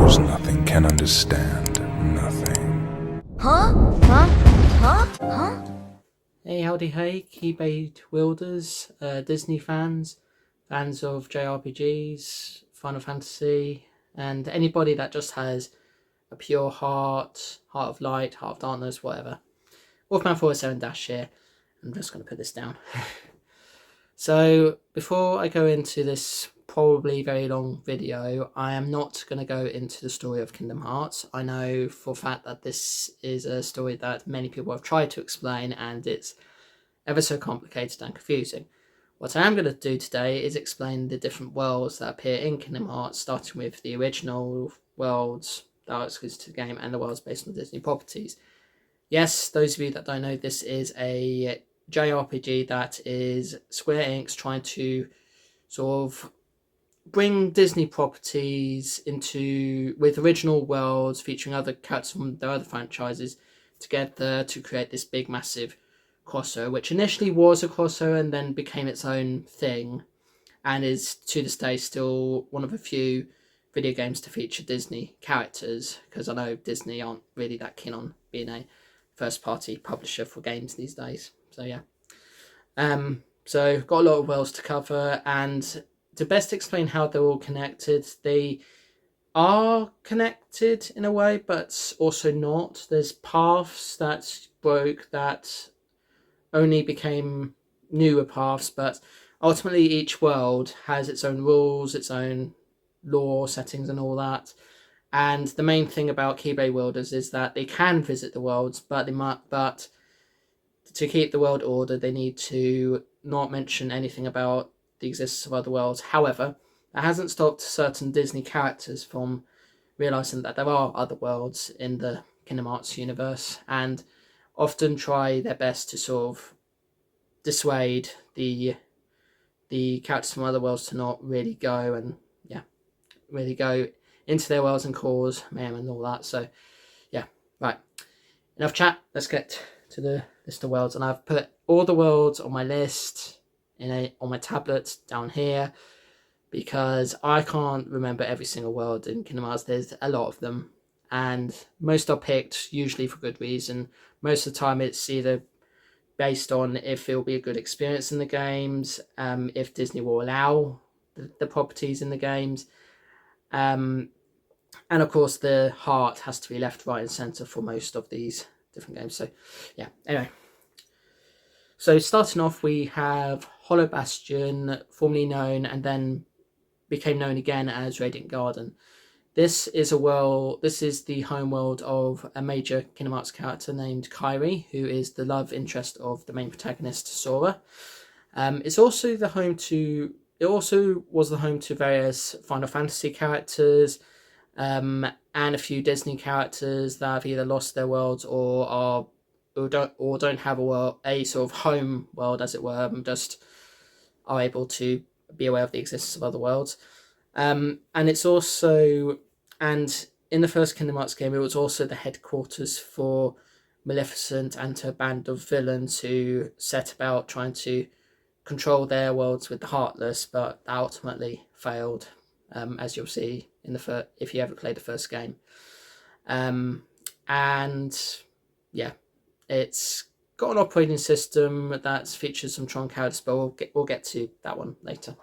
knows nothing, can understand nothing. Huh? Huh? Huh? Huh? Hey, howdy, hey, Keyblade wielders, Disney fans, fans of JRPGs, Final Fantasy, and anybody that just has a pure heart, heart of light, heart of darkness, whatever. Wolfman 47 Dash here. I'm just going to put this down. So, before I go into this probably very long video, I am not going to go into the story of Kingdom Hearts. I know for a fact that this is a story that many people have tried to explain, and it's ever so complicated and confusing. What I am going to do today is explain the different worlds that appear in Kingdom Hearts, starting with the original worlds that are exclusive to the game and the worlds based on Disney properties. Yes, those of you that don't know, this is a JRPG that is Square Enix trying to sort of bring Disney properties into with original worlds featuring other characters from their other franchises together to create this big massive crossover, which initially was a crossover and then became its own thing, and is to this day still one of a few video games to feature Disney characters, because I know Disney aren't really that keen on being a first party publisher for games these days. So yeah, so got a lot of worlds to cover, and to best explain how they're all connected, they are connected in a way, but also not. There's paths that broke that only became newer paths, but ultimately each world has its own rules, its own lore settings and all that. And the main thing about Keyblade wielders is that they can visit the worlds, but to keep the world order, they need to not mention anything about the existence of other worlds. However, that hasn't stopped certain Disney characters from realizing that there are other worlds in the Kingdom Hearts universe, and often try their best to sort of dissuade the characters from other worlds to not really go and really go into their worlds and cause mayhem and all that. So yeah, right, enough chat, let's get to the list of worlds. And I've put all the worlds on my list on my tablet down here, because I can't remember every single world in Kingdom Hearts. There's a lot of them, and most are picked usually for good reason. Most of the time it's either based on if it'll be a good experience in the games, if Disney will allow the properties in the games, and of course the heart has to be left, right and centre for most of these different games. So yeah, anyway, so starting off we have Hollow Bastion, formerly known and then became known again as Radiant Garden. This is the home world of a major Kingdom Hearts character named Kairi, who is the love interest of the main protagonist, Sora. It also was the home to various Final Fantasy characters, and a few Disney characters that have either lost their worlds or don't have a sort of home world, as it were, and just are able to be aware of the existence of other worlds. And in the first Kingdom Hearts game, it was also the headquarters for Maleficent and her band of villains who set about trying to control their worlds with the Heartless, but that ultimately failed, as you'll see if you ever played the first game. And yeah, it's got an operating system that features some Tron characters, but we'll get to that one later.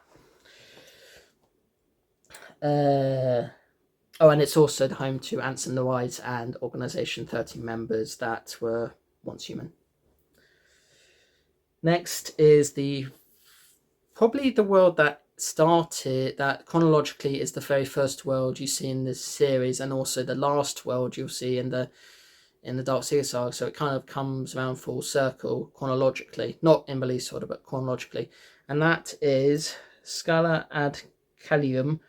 And it's also the home to Ansem the Wise and Organization 13 members that were once human. Next is probably the world that chronologically is the very first world you see in this series, and also the last world you'll see in the Dark Seeker saga. So it kind of comes around full circle chronologically, not in release order, but chronologically. And that is Scala ad Calium,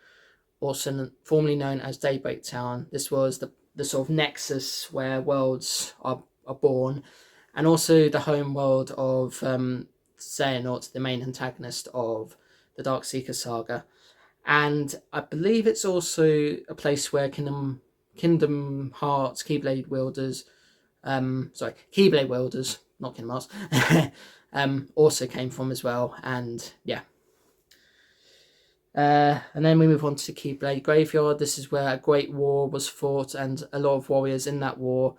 also formerly known as Daybreak Town. This was the sort of nexus where worlds are born, and also the home world of Xehanort, the main antagonist of the Dark Seeker saga. And I believe it's also a place where Kingdom Hearts Keyblade wielders, Keyblade wielders, not Kingdom Hearts, also came from as well. And yeah. And then we move on to Keyblade Graveyard. This is where a great war was fought, and a lot of warriors in that war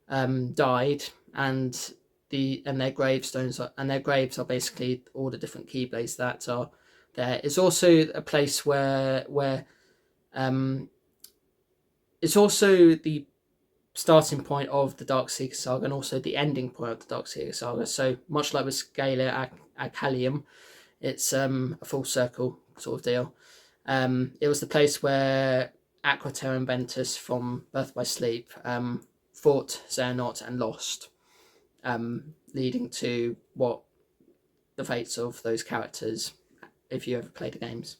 died, and their gravestones and their graves are basically all the different Keyblades that are there. It's also a place where it's also the starting point of the Darkseeker Saga and also the ending point of the Darkseeker Saga. So much like with Scalia Acalium, it's a full circle sort of deal. It was the place where Aquaterra and Ventus from Birth by Sleep fought Xehanort and lost, leading to what the fates of those characters, if you ever played the games.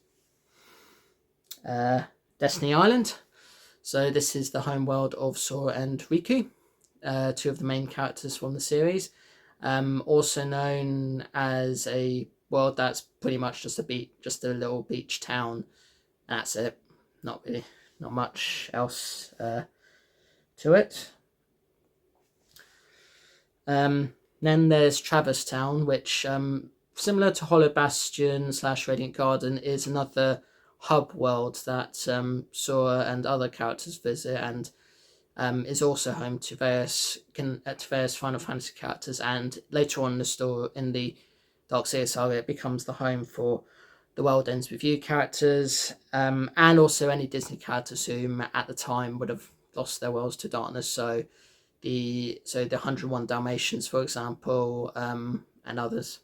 Destiny Island. So this is the home world of Sora and Riku, two of the main characters from the series. Also known as a world that's pretty much just a little beach town. That's it. Not much else to it. Then there's Traverse Town, which similar to Hollow Bastion / Radiant Garden is another hub world that Sora and other characters visit, and is also home to various Final Fantasy characters, and later on in the story in the Darkseeker Saga it becomes the home for the World Ends With You characters, and also any Disney characters who at the time would have lost their worlds to darkness, so the 101 Dalmatians, for example, and others.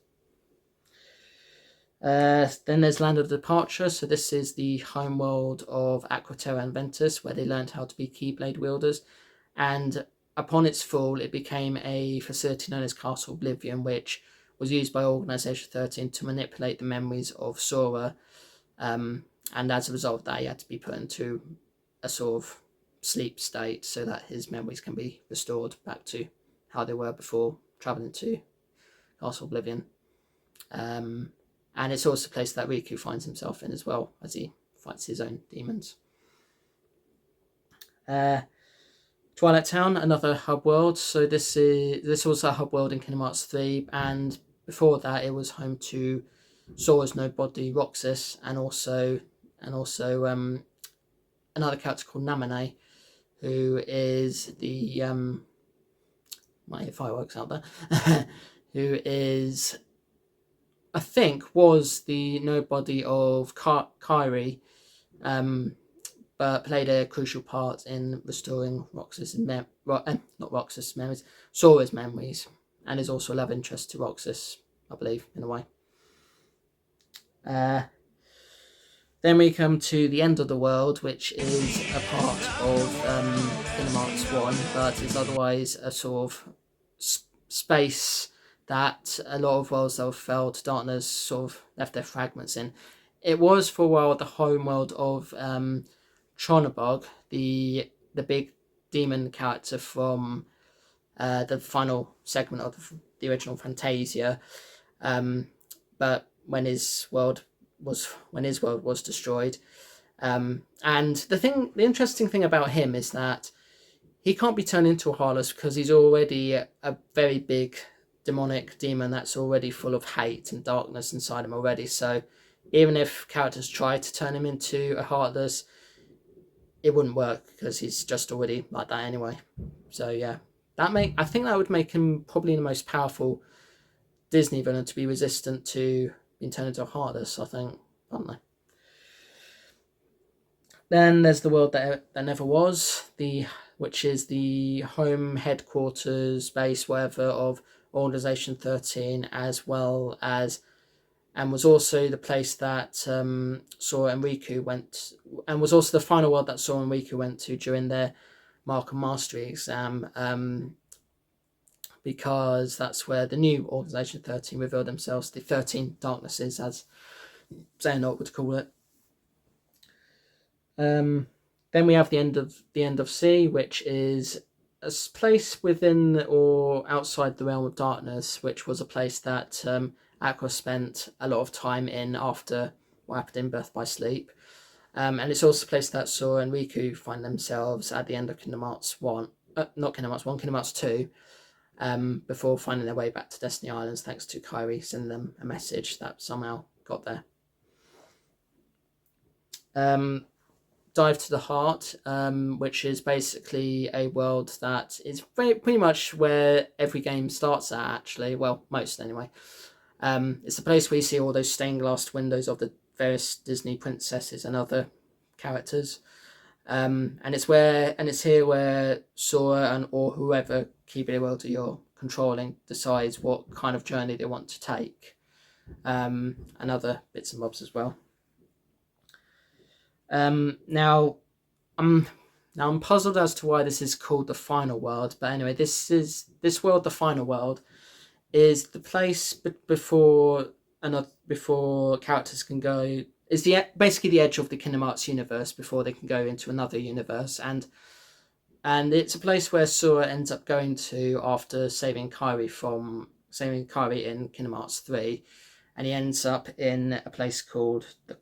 Then there's Land of Departure. So this is the home world of Aquaterra and Ventus, where they learned how to be Keyblade wielders. And upon its fall, it became a facility known as Castle Oblivion, which was used by Organisation 13 to manipulate the memories of Sora. And as a result of that, he had to be put into a sort of sleep state so that his memories can be restored back to how they were before travelling to Castle Oblivion. And it's also a place that Riku finds himself in as well, as he fights his own demons. Twilight Town, another hub world. So this was a hub world in Kingdom Hearts 3, and before that it was home to Sora's nobody Roxas, and also another character called Naminé, who is the might hear fireworks out there, who is, I think, was the nobody of Kairi, but played a crucial part in restoring Sora's memories, and is also a love interest to Roxas, I believe, in a way. Then we come to the end of the world, which is a part of Kingdom Hearts 1, but is otherwise a sort of space that a lot of worlds that have fell to darkness sort of left their fragments in. It was for a while the home world of Chronobog, the big demon character from the final segment of the original Fantasia, but when his world was destroyed, and the interesting thing about him is that he can't be turned into a Heartless because he's already a very big demonic demon that's already full of hate and darkness inside him already. So even if characters try to turn him into a Heartless, it wouldn't work because he's just already like that anyway. So yeah, I think that would make him probably the most powerful Disney villain to be resistant to being turned into a Heartless, I think, aren't they? Then there's the world that never was, which is the home headquarters base, whatever, of Organisation 13, as well as, and was also the place that Sora and Riku went, and was also the final world that Sora and Riku went to during their Mark of Mastery exam, because that's where the new Organisation 13 revealed themselves, the 13 Darknesses, as Xehanort would call it. Then we have the end of Sea, which is a place within or outside the realm of darkness, which was a place that Aqua spent a lot of time in after what happened in Birth by Sleep. And it's also a place that Sora and Riku find themselves at the end of Kingdom Hearts 1, not Kingdom Hearts 1, Kingdom Hearts 2, before finding their way back to Destiny Islands thanks to Kairi sending them a message that somehow got there. Dive to the Heart, which is basically a world that is pretty much where every game starts at, actually. Well, most anyway. It's the place where you see all those stained glass windows of the various Disney princesses and other characters. And it's here where Sora or whoever Keyblade world you're controlling decides what kind of journey they want to take, and other bits and bobs as well. Now I'm puzzled as to why this is called the final world, but anyway, this world, the final world, is the place before characters can go. Is basically the edge of the Kingdom Hearts universe before they can go into another universe, and it's a place where Sora ends up going to after saving Kairi in Kingdom Hearts 3, and he ends up in a place called the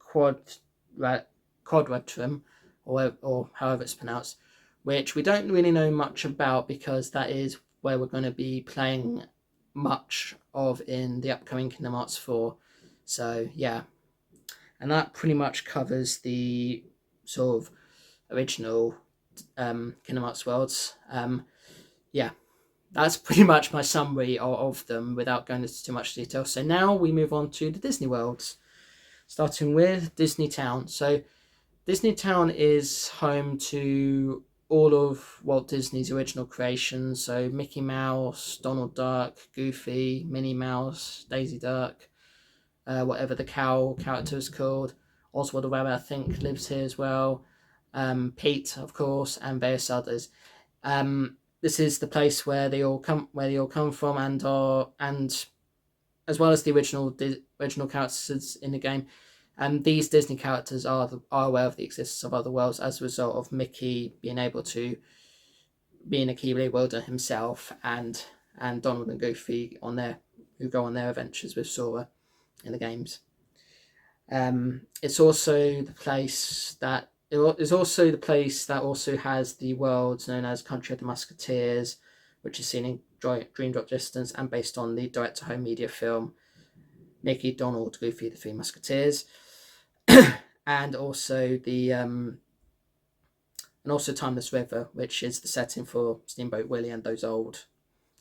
Quadratrum, or however it's pronounced, which we don't really know much about because that is where we're going to be playing much of in the upcoming Kingdom Hearts 4. So yeah, and that pretty much covers the sort of original Kingdom Hearts worlds. Yeah, that's pretty much my summary of them without going into too much detail. So now we move on to the Disney worlds, starting with Disney Town. So Disney Town is home to all of Walt Disney's original creations. So Mickey Mouse, Donald Duck, Goofy, Minnie Mouse, Daisy Duck, whatever the cow character is called. Oswald the Rabbit, I think, lives here as well. Pete, of course, and various others. This is the place where they all come from, and as well as the original characters in the game. And these Disney characters are aware of the existence of other worlds as a result of Mickey being able to being a Keyblade wielder himself, and Donald and Goofy who go on their adventures with Sora in the games. It's also the place that also has the world known as Country of the Musketeers, which is seen in Dream Drop Distance and based on the direct-to-home media film Mickey, Donald, Goofy, the Three Musketeers. And also Timeless River, which is the setting for Steamboat Willie and those old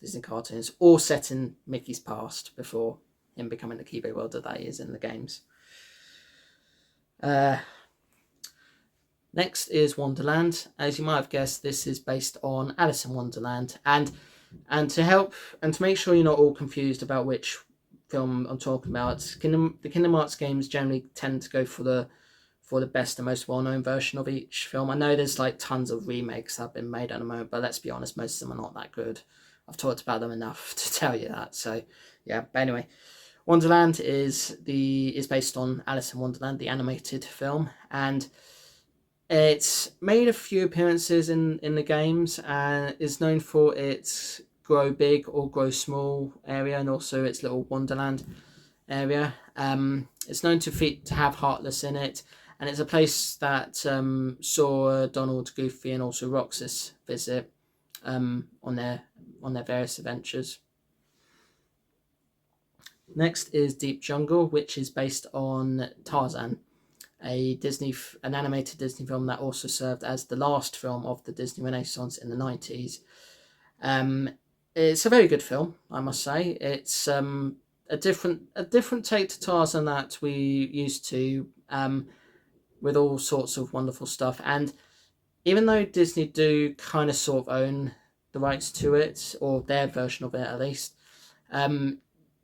Disney cartoons, all set in Mickey's past before him becoming the Keyblade wielder that he is in the games. Next is Wonderland. As you might have guessed, this is based on Alice in Wonderland, and to make sure you're not all confused about which film I'm talking about, the Kingdom Hearts games generally tend to go for the best and most well-known version of each film. I know there's like tons of remakes that have been made at the moment, but let's be honest, most of them are not that good. I've talked about them enough to tell you that. So yeah, but anyway, Wonderland is based on Alice in Wonderland, the animated film, and it's made a few appearances in the games and is known for its grow big or grow small area, and also its little Wonderland area. It's known to have Heartless in it, and it's a place that Sora, Donald, Goofy, and also Roxas visit on their various adventures. Next is Deep Jungle, which is based on Tarzan, an animated Disney film that also served as the last film of the Disney Renaissance in the 90s. It's a very good film, I must say. It's a different take to Tarzan that we used to, with all sorts of wonderful stuff. And even though Disney do kind of sort of own the rights to it, or their version of it at least,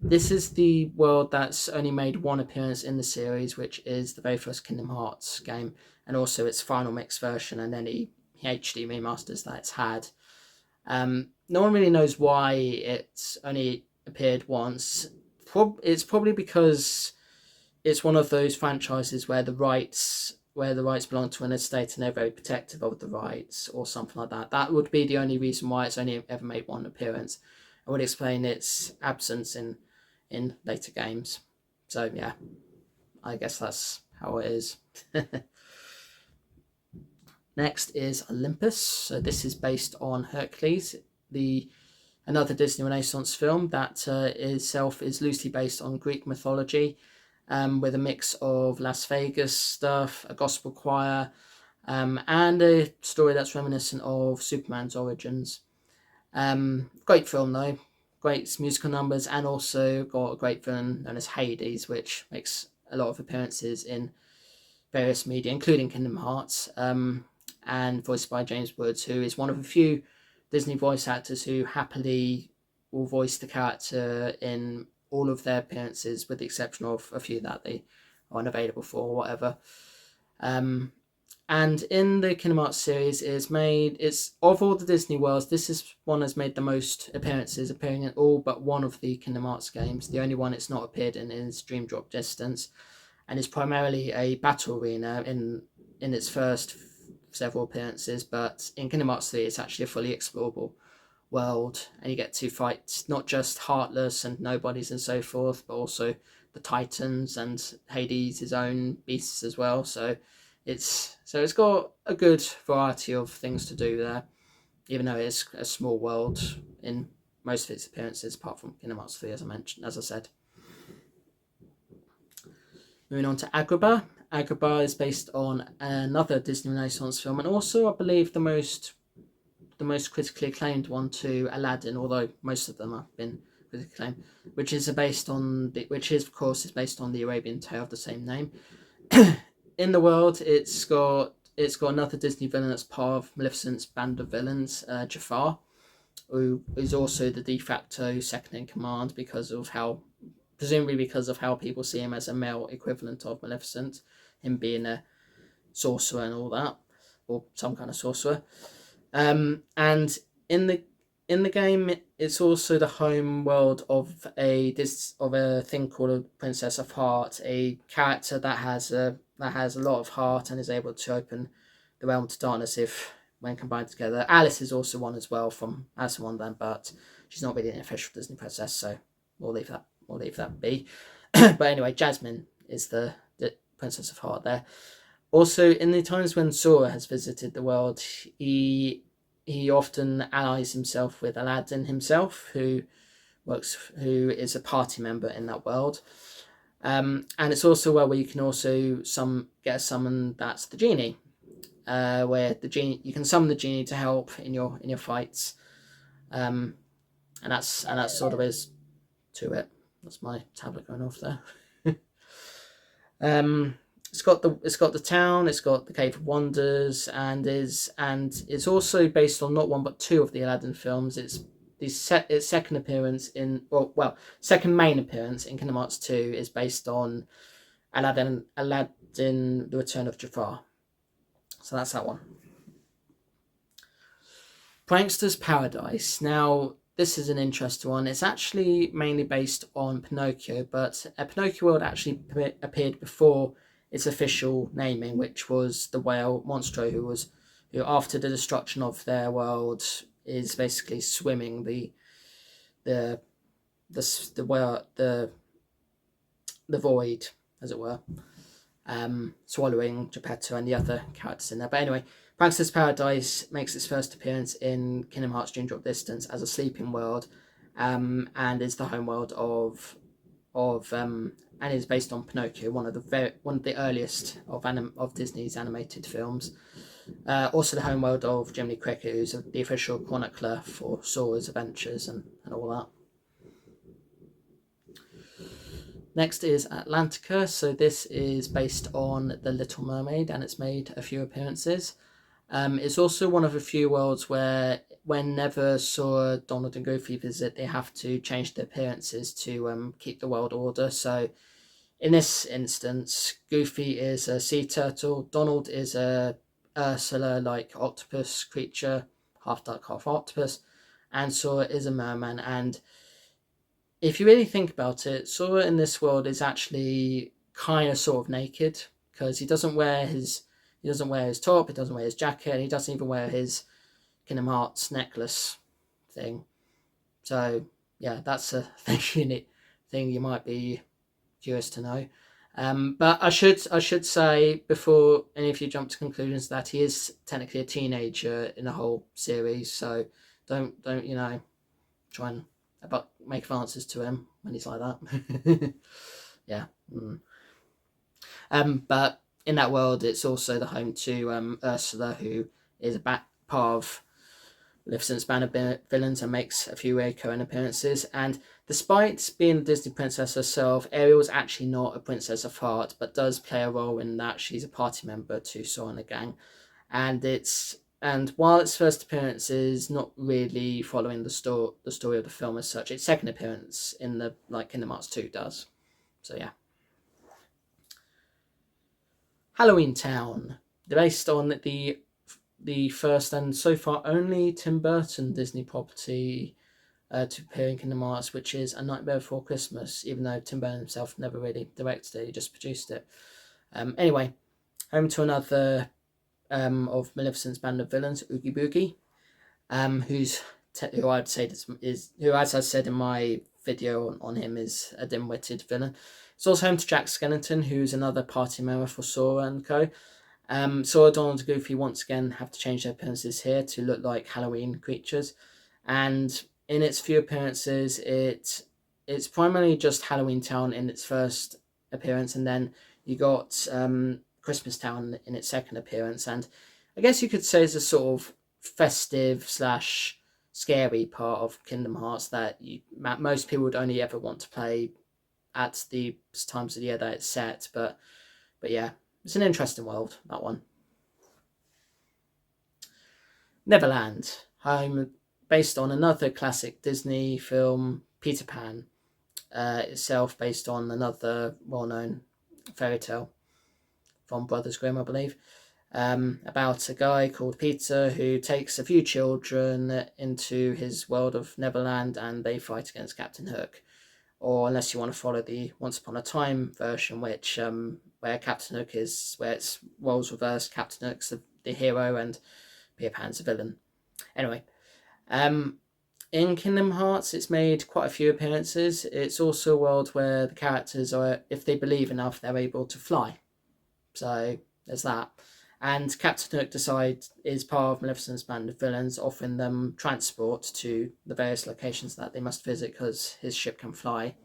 this is the world that's only made one appearance in the series, which is the very first Kingdom Hearts game, and also its final mix version and any HD remasters that it's had. No one really knows why it's only appeared once. It's probably because it's one of those franchises where the rights belong to an estate and they're very protective of the rights or something like that. That would be the only reason why it's only ever made one appearance. I would explain its absence in later games. So yeah, I guess that's how it is. Next is Olympus. So this is based on Hercules, another Disney Renaissance film that itself is loosely based on Greek mythology. with a mix of Las Vegas stuff, a gospel choir, and a story that's reminiscent of Superman's origins. Great film though, great musical numbers, and also got a great villain known as Hades, which makes a lot of appearances in various media, including Kingdom Hearts, and voiced by James Woods, who is one of a few Disney voice actors who happily will voice the character in all of their appearances, with the exception of a few that they are unavailable for or whatever. And in the Kingdom Hearts series, it's of all the Disney worlds, this is one that's made the most appearances, appearing in all but one of the Kingdom Hearts games. The only one it's not appeared in is Dream Drop Distance, and it's primarily a battle arena in its first several appearances, but in Kingdom Hearts 3 it's actually a fully explorable world, and you get to fight not just Heartless and Nobodies and so forth, but also the Titans and Hades' his own beasts as well. So it's got a good variety of things to do there, even though it's a small world in most of its appearances, apart from Kingdom Hearts 3, as I said. Moving on to Agrabah. Agrabah is based on another Disney Renaissance film, and also, I believe, the most critically acclaimed one to Aladdin, although most of them have been critically acclaimed, which is based on the Arabian tale of the same name. In the world, it's got another Disney villain that's part of Maleficent's band of villains, Jafar, who is also the de facto second in command presumably because of how people see him as a male equivalent of Maleficent, him being a sorcerer and all that, or some kind of sorcerer. And in the game, it's also the home world of a thing called a Princess of Heart, a character that has a lot of heart and is able to open the realm to darkness when combined together. Alice is also one as well from Alice in Wonderland, but she's not really an official Disney princess, so we'll leave that be. But anyway, Jasmine is the Princess of Heart there. Also, in the times when Sora has visited the world, he often allies himself with Aladdin himself, who is a party member in that world. And it's also where you can also get a summon that's the genie, where you can summon the genie to help in your fights, and that's sort of is to it. That's my tablet going off there. It's got the town, it's got the Cave of Wonders, and it's also based on not one but two of the Aladdin films. Its second main appearance in Kingdom Hearts 2 is based on Aladdin: The Return of Jafar. So that's that one. Prankster's Paradise. Now, this is an interesting one. It's actually mainly based on Pinocchio, but a Pinocchio world actually appeared before its official naming, which was the whale Monstro, who after the destruction of their world is basically swimming the void, as it were, swallowing Geppetto and the other characters in there. But anyway, Prankster's Paradise makes its first appearance in Kingdom Hearts Dream Drop Distance as a sleeping world, and is the home world and is based on Pinocchio, one of the earliest of Disney's animated films. Also the home world of Jiminy Cricket, who's the official chronicler for Sora's adventures and all that. Next is Atlantica. So this is based on The Little Mermaid, and it's made a few appearances. It's also one of a few worlds where whenever Sora, Donald and Goofy visit, they have to change their appearances to keep the world order. So in this instance, Goofy is a sea turtle, Donald is a Ursula-like octopus creature, half duck, half octopus, and Sora is a merman. And if you really think about it, Sora in this world is actually kind of sort of naked, because he doesn't wear his top, he doesn't wear his jacket, and he doesn't even wear his Kingdom Hearts necklace thing. So yeah, that's a unique thing you might be curious to know. But I should say before any of you jump to conclusions that he is technically a teenager in the whole series. So don't try and make advances to him when he's like that. Yeah. But in that world, it's also the home to Ursula, who is a part of Maleficent's band of villains and makes a few recurring appearances. And despite being a Disney princess herself, Ariel's actually not a princess of heart, but does play a role in that she's a party member to Sora and the gang. And while its first appearance is not really following the story of the film as such, its second appearance in the Kingdom Hearts 2 does. So yeah. Halloween Town, based on the first and so far only Tim Burton Disney property to appear in Kingdom Hearts, which is A Nightmare Before Christmas, even though Tim Burton himself never really directed it, he just produced it. Anyway, home to another of Maleficent's band of villains, Oogie Boogie, who I'd say who, as I said in my video on him, is a dim-witted villain. It's also home to Jack Skellington, who's another party member for Sora and co. Sora, Donald, and Goofy once again have to change their appearances here to look like Halloween creatures, and in its few appearances, it's primarily just Halloween Town in its first appearance, and then you got Christmas Town in its second appearance, and I guess you could say it's a sort of festive / scary part of Kingdom Hearts that most people would only ever want to play at the times of the year that it's set, but yeah, it's an interesting world, that one. Neverland, home based on another classic Disney film, Peter Pan, itself based on another well-known fairy tale from Brothers Grimm, I believe, about a guy called Peter who takes a few children into his world of Neverland and they fight against Captain Hook. Or unless you want to follow the Once Upon a Time version, which where Captain Hook is, where it's roles reversed, Captain Hook's the hero and Peter Pan's the villain. Anyway, in Kingdom Hearts, it's made quite a few appearances. It's also a world where the characters are, if they believe enough, they're able to fly. So there's that. And Captain Hook is part of Maleficent's band of villains, offering them transport to the various locations that they must visit because his ship can fly.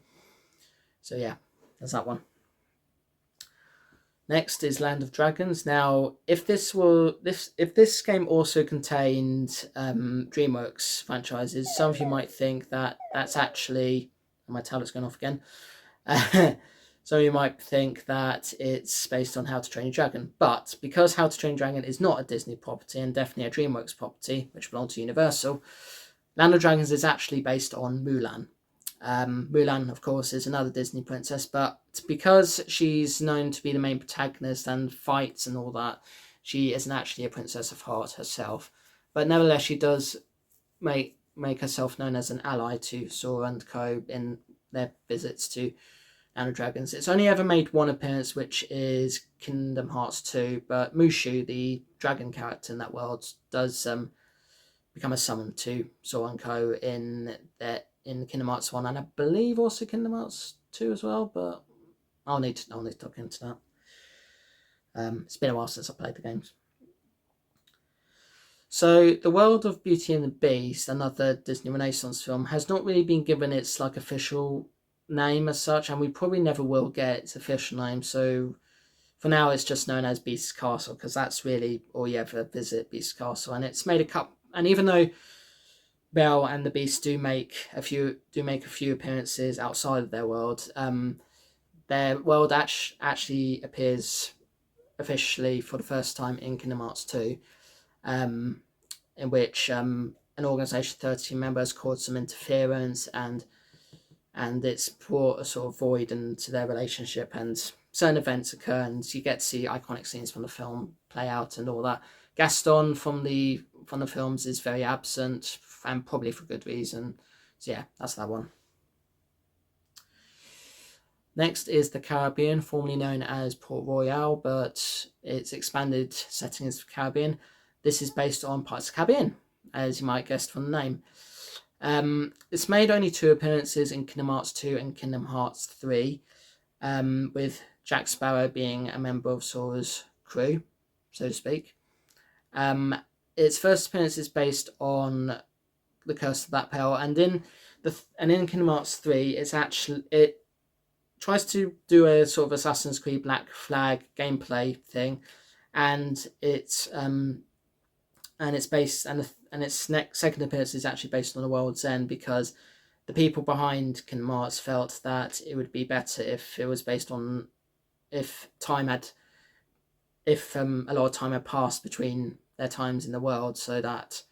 So yeah, there's that one. Next is Land of Dragons. Now, if this game also contained DreamWorks franchises, some of you might think that that's actually, my tablet's going off again. So you might think that it's based on How to Train Your Dragon, but because How to Train Your Dragon is not a Disney property and definitely a DreamWorks property, which belongs to Universal, Land of Dragons is actually based on Mulan. Mulan, of course, is another Disney princess, but because she's known to be the main protagonist and fights and all that, she isn't actually a princess of heart herself. But nevertheless, she does make herself known as an ally to Sora and co in their visits to Land of Dragons. It's only ever made one appearance, which is Kingdom Hearts 2, but Mushu, the dragon character in that world, does become a summon to Sora and co in Kingdom Hearts 1, and I believe also Kingdom Hearts 2 as well, but I'll need to look into that. It's been a while since I played the games. So the world of Beauty and the Beast, another Disney Renaissance film, has not really been given its official name as such, and we probably never will get its official name. So for now, it's just known as Beast's Castle because that's really all you ever visit, Beast's Castle, and it's made a couple. And even though Belle and the Beast do make a few appearances outside of their world, their world actually appears officially for the first time in Kingdom Hearts 2, in which an organisation 13 members caused some interference and it's brought a sort of void into their relationship, and certain events occur and you get to see iconic scenes from the film play out and all that. Gaston from the films is very absent, and probably for good reason. So yeah, that's that one. Next is the Caribbean, formerly known as Port Royal, but its expanded setting is the Caribbean. This is based on Pirates of the Caribbean, as you might guess from the name. It's made only 2 appearances in Kingdom Hearts 2 and Kingdom Hearts 3, with Jack Sparrow being a member of Sora's crew, so to speak. Its first appearance is based on the Curse of Black Pearl, and in Kingdom Hearts 3, tries to do a sort of Assassin's Creed Black Flag gameplay thing, and it's based and its next second appearance is actually based on the World's End, because the people behind Kingdom Hearts felt that it would be better if it was based on if a lot of time had passed between their times in the world, so that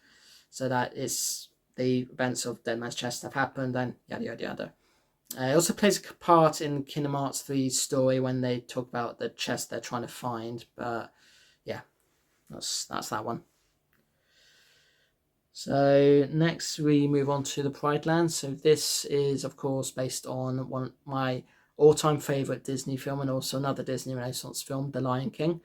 it's the events of Dead Man's Chest have happened, and yada yada yada. It also plays a part in Kingdom Hearts 3's story when they talk about the chest they're trying to find. But yeah, that's that one. So next we move on to the Pride Land. So this is of course based on one of my all-time favourite Disney film, and also another Disney Renaissance film, The Lion King.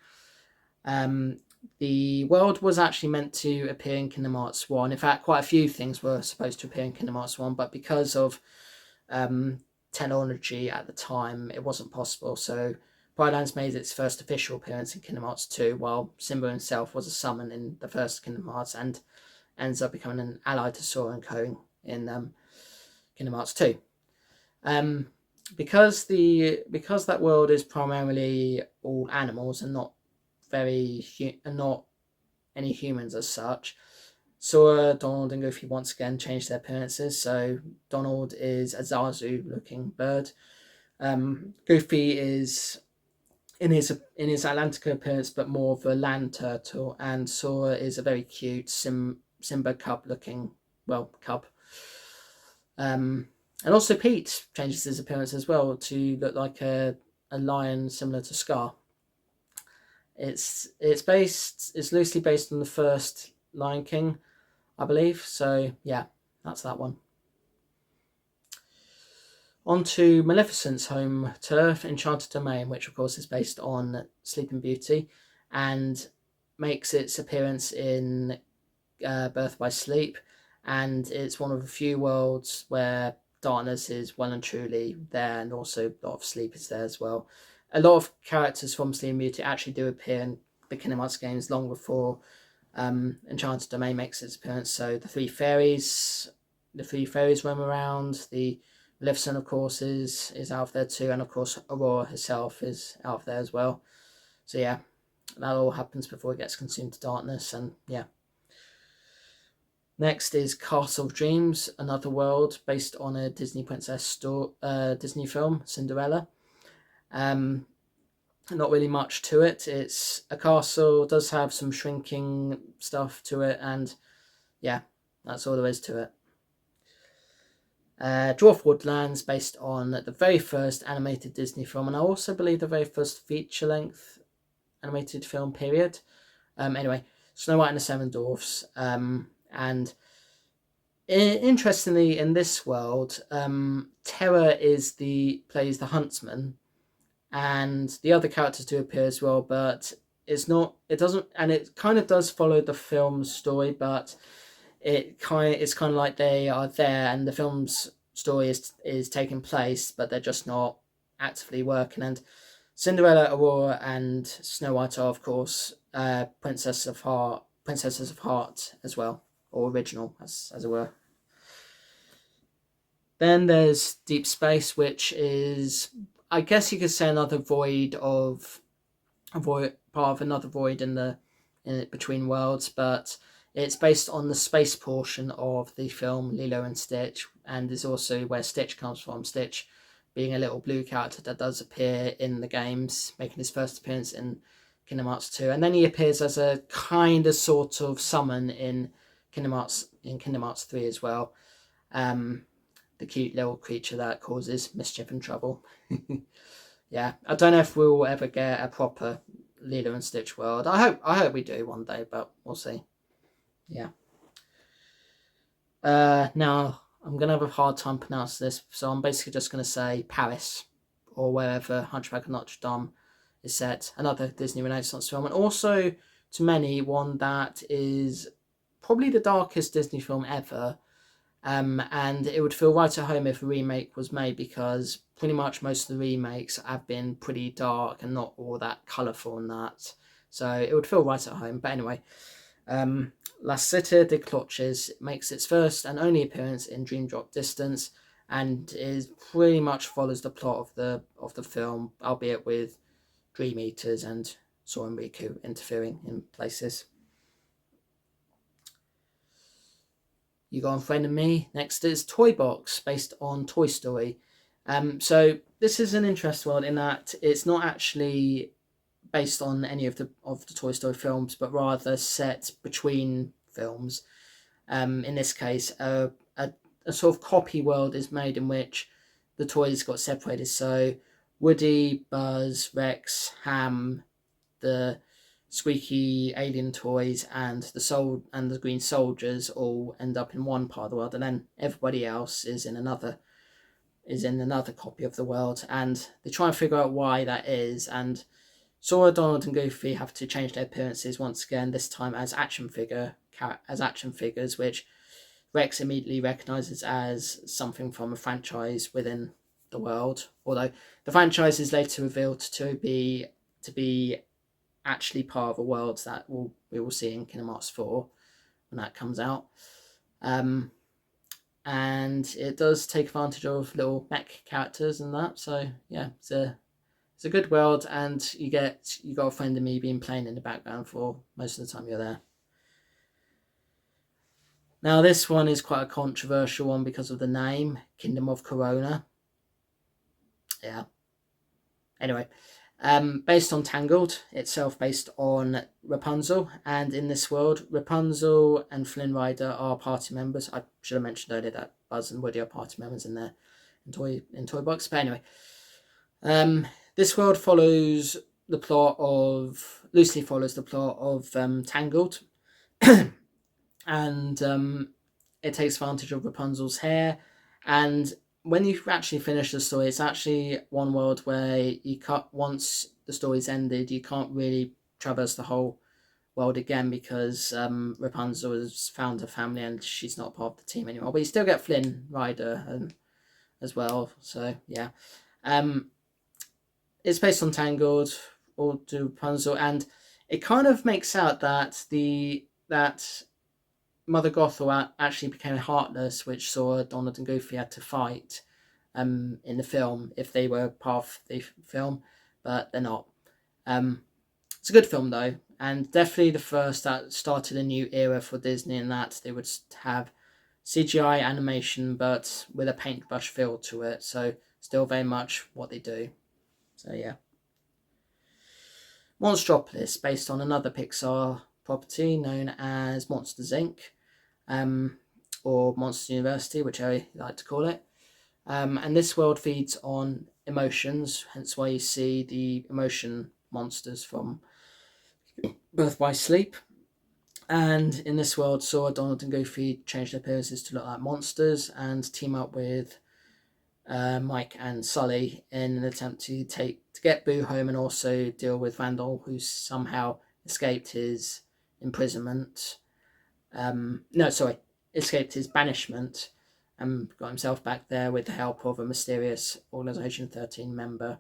The world was actually meant to appear in Kingdom Hearts 1. In fact, quite a few things were supposed to appear in Kingdom Hearts 1, but because of technology at the time, it wasn't possible. So Pride Lands made its first official appearance in Kingdom Hearts 2, while Simba himself was a summon in the first Kingdom Hearts, and ends up becoming an ally to Sora and Co. in Kingdom Hearts 2. Because that world is primarily all animals and not not any humans as such, Sora, Donald, and Goofy once again changed their appearances. So Donald is a Zazu-looking bird. Goofy is in his Atlantica appearance, but more of a land turtle, and Sora is a very cute Simba cub-looking, cub. And also Pete changes his appearance as well to look like a lion similar to Scar. It's loosely based on the first Lion King, I believe. So yeah, that's that one. On to Maleficent's home turf, Enchanted Domain, which of course is based on Sleeping Beauty, and makes its appearance in Birth by Sleep, and it's one of the few worlds where darkness is well and truly there, and also a lot of sleep is there as well. A lot of characters from Sleeping Beauty actually do appear in the Kingdom Hearts games long before Enchanted Domain makes its appearance. So the three fairies roam around. The Maleficent, of course, is out there too, and of course Aurora herself is out there as well. So yeah, that all happens before it gets consumed to darkness, and yeah. Next is Castle of Dreams, another world based on a Disney princess Disney film, Cinderella. Not really much to it. It's a castle, does have some shrinking stuff to it, and yeah, that's all there is to it. Dwarf Woodlands, based on the very first animated Disney film, and I also believe the very first feature-length animated film period. Anyway, Snow White and the Seven Dwarfs, and interestingly, in this world, Terra plays the huntsman, and the other characters do appear as well, but it kind of does follow the film's story, but it's kind of like they are there, and the film's story is taking place, but they're just not actively working. And Cinderella, Aurora, and Snow White are, of course, princesses of heart as well, or original, as it were. Then there's Deep Space, which is, I guess you could say, part of another void in between worlds, but it's based on the space portion of the film Lilo and Stitch, and is also where Stitch comes from. Stitch being a little blue character that does appear in the games, making his first appearance in Kingdom Hearts 2, and then he appears as a kind of sort of summon in Kingdom Hearts 3 as well. The cute little creature that causes mischief and trouble. Yeah, I don't know if we'll ever get a proper Lilo and Stitch world. I hope we do one day, but we'll see. Yeah. Now I'm gonna have a hard time pronouncing this, so I'm basically just gonna say Paris, or wherever Hunchback of Notre Dame is set. Another Disney Renaissance film, and also to many one that is probably the darkest Disney film ever. And it would feel right at home if a remake was made, because pretty much most of the remakes have been pretty dark and not all that colourful and that. So it would feel right at home. But anyway, La Cité des Cloches makes its first and only appearance in Dream Drop Distance, and is pretty much follows the plot of the film, albeit with Dream Eaters and Sora and Riku interfering in places. You Got a Friend in Me. Next is Toy Box, based on Toy Story. So this is an interesting one in that it's not actually based on any of the Toy Story films, but rather set between films. In this case, a sort of copy world is made in which the toys got separated. So Woody, Buzz, Rex, Ham, the squeaky alien toys, and the green soldiers all end up in one part of the world, and then everybody else is in another copy of the world, and they try and figure out why that is. And Sora, Donald, and Goofy have to change their appearances once again, this time as action figures, which Rex immediately recognises as something from a franchise within the world. Although the franchise is later revealed to be actually part of a world that we will see in Kingdom Hearts 4 when that comes out. And it does take advantage of little mech characters and that. So yeah, it's a good world, and you got a friend of me being playing in the background for most of the time you're there. Now this one is quite a controversial one because of the name, Kingdom of Corona. Yeah. Anyway, based on Tangled, itself based on Rapunzel, and in this world, Rapunzel and Flynn Rider are party members. I should have mentioned earlier that Buzz and Woody are party members in there in Toy Box. But anyway, this world loosely follows the plot of Tangled, and it takes advantage of Rapunzel's hair. And when you actually finish the story, it's actually one world where once the story's ended, you can't really traverse the whole world again, because Rapunzel has found her family and she's not part of the team anymore. But you still get Flynn Rider as well. So yeah, it's based on Tangled or to Rapunzel, and it kind of makes out that Mother Gothel actually became Heartless, which saw Donald and Goofy had to fight in the film if they were part of the film, but they're not. It's a good film though, and definitely the first that started a new era for Disney, in that they would have CGI animation but with a paintbrush feel to it, so still very much what they do. So yeah. Monstropolis, based on another Pixar property known as Monsters Inc. Or Monsters University, whichever you like to call it. And this world feeds on emotions, hence why you see the emotion monsters from Birth by Sleep. And in this world, Sora, Donald, and Goofy change their appearances to look like monsters and team up with Mike and Sully in an attempt to get Boo home, and also deal with Randall, who somehow escaped his imprisonment. Escaped his banishment and got himself back there with the help of a mysterious Organization 13 member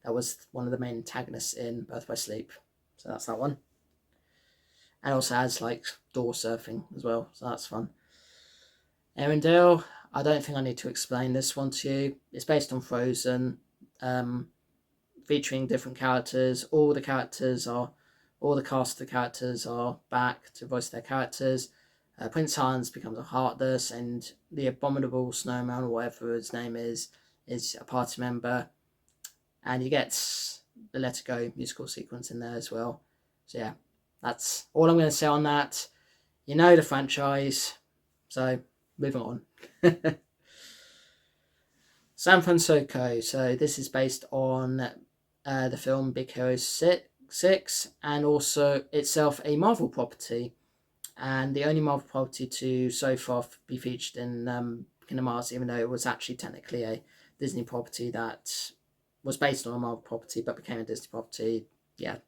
that was one of the main antagonists in Birth by Sleep. So that's that one. And also has like door surfing as well, so that's fun. Arendelle, I don't think I need to explain this one to you. It's based on Frozen, featuring different characters. All the cast of the characters are back to voice their characters. Prince Hans becomes a Heartless, and the Abominable Snowman, or whatever his name is a party member. And he gets the Let It Go musical sequence in there as well. So yeah, that's all I'm going to say on that. You know the franchise, so moving on. San Francisco. So this is based on the film Big Hero 6, and also itself a Marvel property, and the only Marvel property to so far be featured in Kingdom Hearts, even though it was actually technically a Disney property that was based on a Marvel property but became a Disney property. Yeah.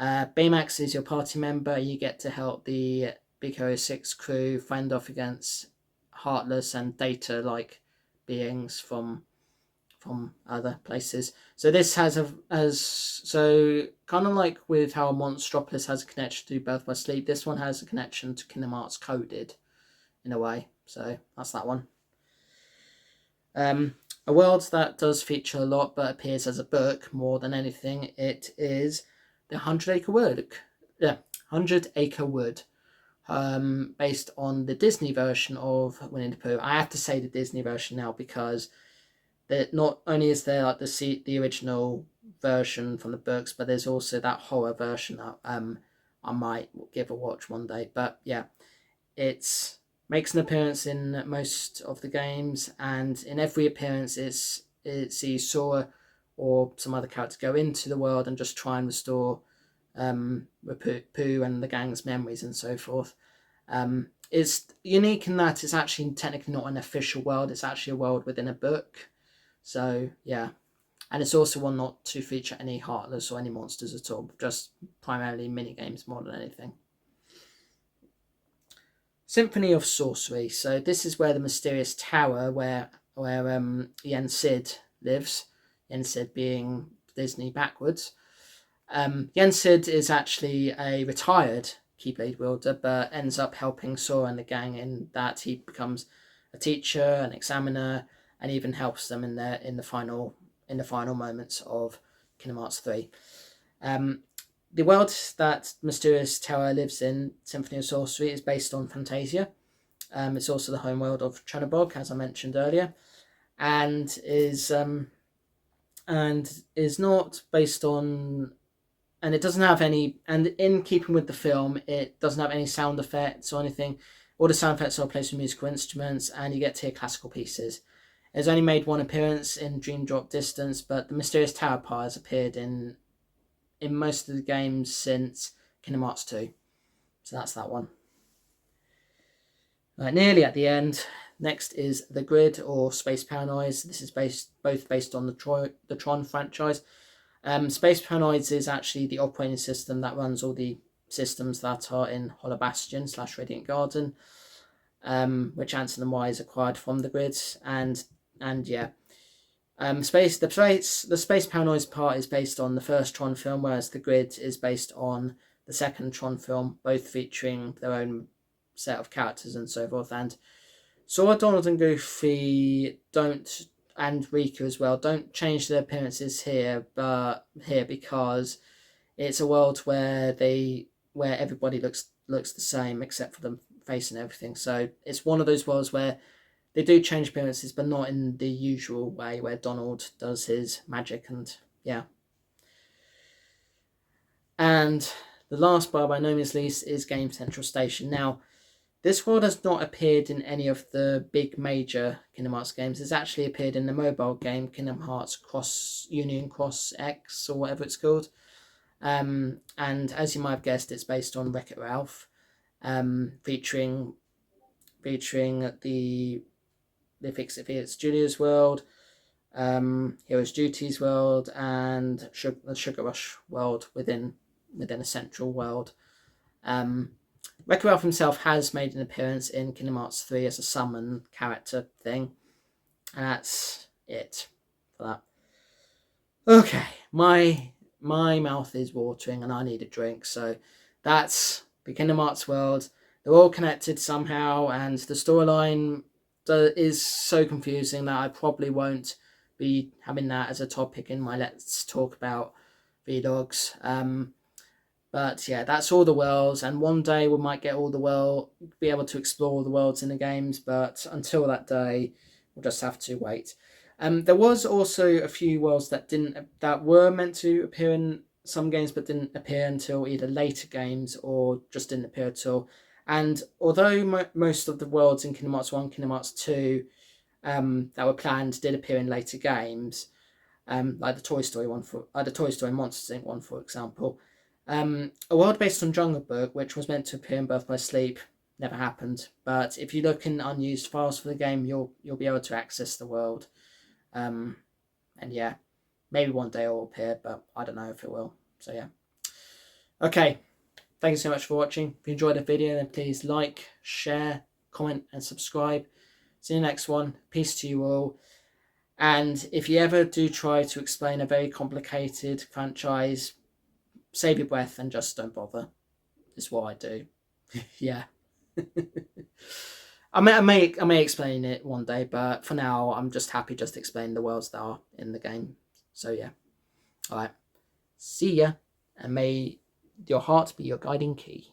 Baymax is your party member. You get to help the Big Hero 6 crew fend off against Heartless and Data-like beings from other places. So this has kind of like with how Monstropolis has a connection to Birth by Sleep, this one has a connection to Kingdom Hearts Coded in a way. So that's that one. A world that does feature a lot but appears as a book more than anything, it is the 100 Acre Wood. Yeah, 100 Acre Wood. Based on the Disney version of Winnie the Pooh. I have to say the Disney version now because that not only is there like the original version from the books, but there's also that horror version that I might give a watch one day. But yeah, it makes an appearance in most of the games, and in every appearance it sees Sora or some other character go into the world and just try and restore Pooh and the gang's memories and so forth. It's unique in that it's actually technically not an official world, it's actually a world within a book. So yeah, and it's also one not to feature any Heartless or any monsters at all, just primarily mini games more than anything. Symphony of Sorcery. So this is where the mysterious tower where Yen Sid lives. Yen Sid being Disney backwards. Yen Sid is actually a retired Keyblade wielder, but ends up helping Sora and the gang in that he becomes a teacher, an examiner, and even helps them in the final moments of Kingdom Hearts 3. The world that Mysterious Tower lives in, Symphony of Sorcery, is based on Fantasia. It's also the home world of Chernobog, as I mentioned earlier, and is not based on, and it doesn't have any, and in keeping with the film, it doesn't have any sound effects or anything. All the sound effects are placed with musical instruments, and you get to hear classical pieces. It's only made one appearance in Dream Drop Distance, but the Mysterious Tower part has appeared in most of the games since Kingdom Hearts 2. So that's that one. Right, nearly at the end. Next is The Grid or Space Paranoids. This is both based on the Tron franchise. Space Paranoids is actually the operating system that runs all the systems that are in Hollow Bastion / Radiant Garden, which Anson and Wise acquired from The Grid, and yeah. The Space Paranoids part is based on the first Tron film, whereas The Grid is based on the second Tron film, both featuring their own set of characters and so forth. And Sora, Donald, and Goofy don't, and Riku as well, don't change their appearances here because it's a world where everybody looks the same except for the face and everything. So it's one of those worlds where they do change appearances, but not in the usual way where Donald does his magic and yeah. And the last bar, by no means least, is Game Central Station. Now, this world has not appeared in any of the big major Kingdom Hearts games. It's actually appeared in the mobile game Kingdom Hearts Union Cross X or whatever it's called. And as you might have guessed, it's based on Wreck-It Ralph, featuring the Fix It Felix Studios world, Heroes Duties world, and the Sugar Rush world within a central world. Wreck-It Ralph himself has made an appearance in Kingdom Hearts 3 as a summon character thing, and that's it for that. Okay, my mouth is watering and I need a drink, so that's the Kingdom Hearts world. They're all connected somehow, and the storyline is so confusing that I probably won't be having that as a topic in my Let's Talk About vlogs. But yeah, that's all the worlds, and one day we might get be able to explore all the worlds in the games, but until that day, we'll just have to wait. There was also a few worlds that were meant to appear in some games, but didn't appear until either later games or just didn't appear at all. And although most of the worlds in Kingdom Hearts 1, Kingdom Hearts 2 that were planned did appear in later games, like the Toy Story the Toy Story Monsters Inc. one, for example. A world based on Jungle Book, which was meant to appear in Birth by Sleep, never happened. But if you look in unused files for the game, you'll be able to access the world. And yeah, maybe one day it will appear, but I don't know if it will. So yeah. Okay. Thank you so much for watching. If you enjoyed the video, then please like, share, comment, and subscribe. See you in the next one. Peace to you all. And if you ever do try to explain a very complicated franchise, save your breath and just don't bother. It's what I do. Yeah. I may explain it one day, but for now, I'm just happy just to explain the worlds that are in the game. So yeah, all right. See ya, and may your heart be your guiding key.